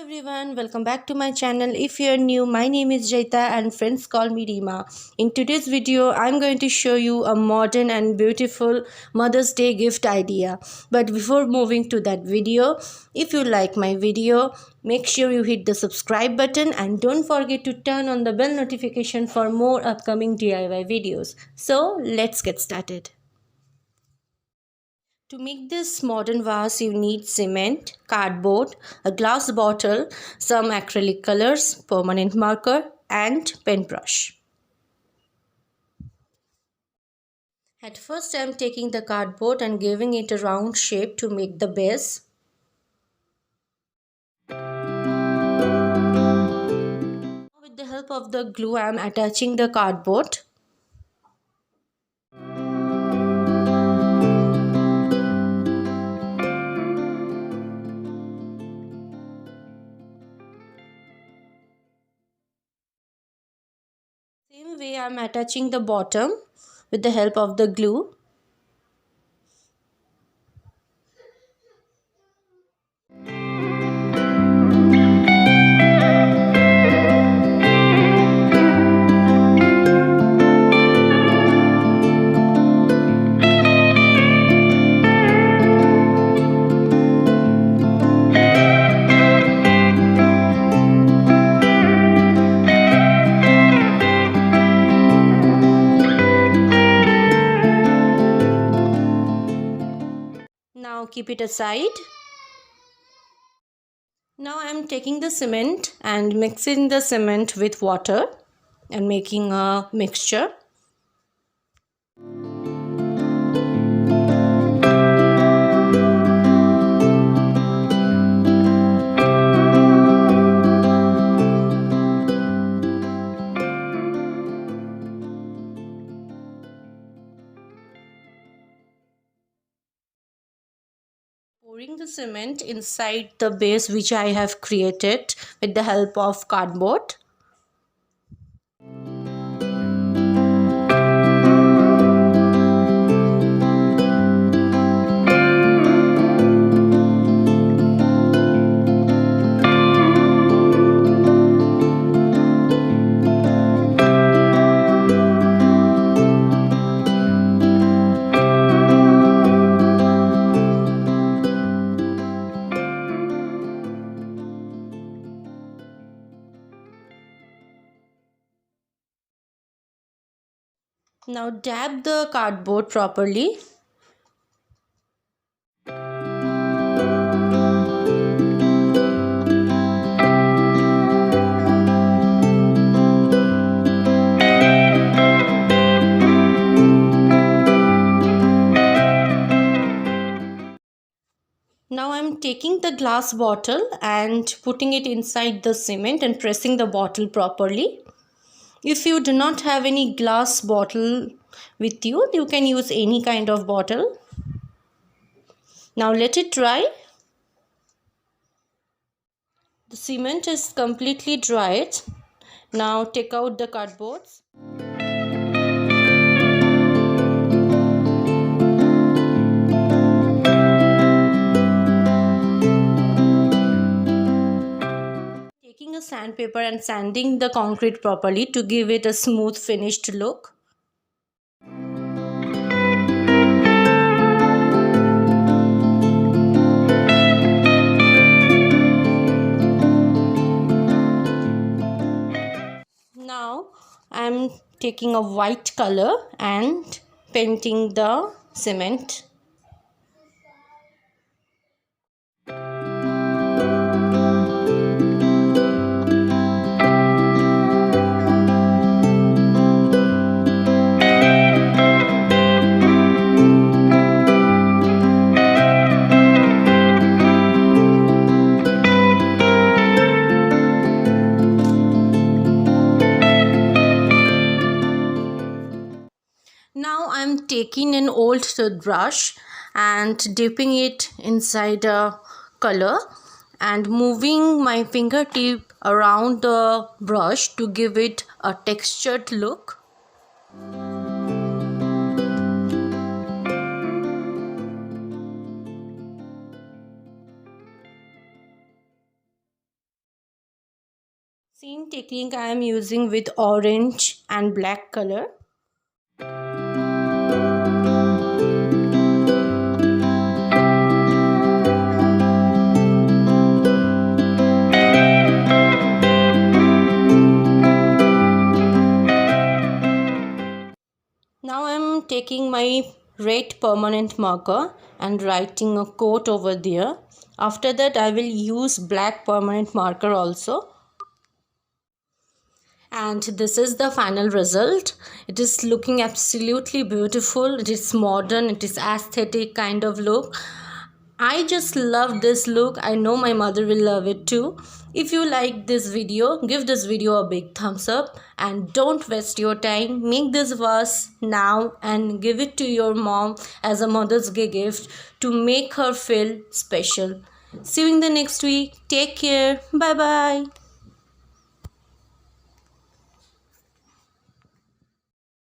Everyone, welcome back to my channel. If you're new, my name is Jayeeta and friends call me Rima. In today's video, I'm going to show you a modern and beautiful Mother's Day gift idea. But before moving to that video, if you like my video, make sure you hit the subscribe button and don't forget to turn on the bell notification for more upcoming DIY videos. So let's get started. To make this modern vase, you need cement, cardboard, a glass bottle, some acrylic colors, permanent marker, and paintbrush. At first, I am taking the cardboard and giving it a round shape to make the base. With the help of the glue, I am attaching the cardboard. Same way, I am attaching the bottom with the help of the glue. Now keep it aside. Now I am taking the cement and mixing the cement with water and making a mixture. Pouring the cement inside the base which I have created with the help of cardboard. Now dab the cardboard properly. Now I'm taking the glass bottle and putting it inside the cement and pressing the bottle properly. If you do not have any glass bottle with you, you can use any kind of bottle. Now let it dry. The cement is completely dried. Now take out the cardboards. Taking a sandpaper and sanding the concrete properly to give it a smooth finished look. Now I'm taking a white color and painting the cement. Now I'm taking an old toothbrush and dipping it inside a color and moving my fingertip around the brush to give it a textured look. Same technique I am using with orange and black color. Now I am taking my red permanent marker and writing a quote over there. After that I will use black permanent marker also. And this is the final result. It is looking absolutely beautiful. It is modern, it is aesthetic kind of look. I just love this look. I know my mother will love it too. If you like this video, give this video a big thumbs up and don't waste your time. Make this vase now and give it to your mom as a Mother's Day gift to make her feel special. See you in the next week. Take care. Bye bye.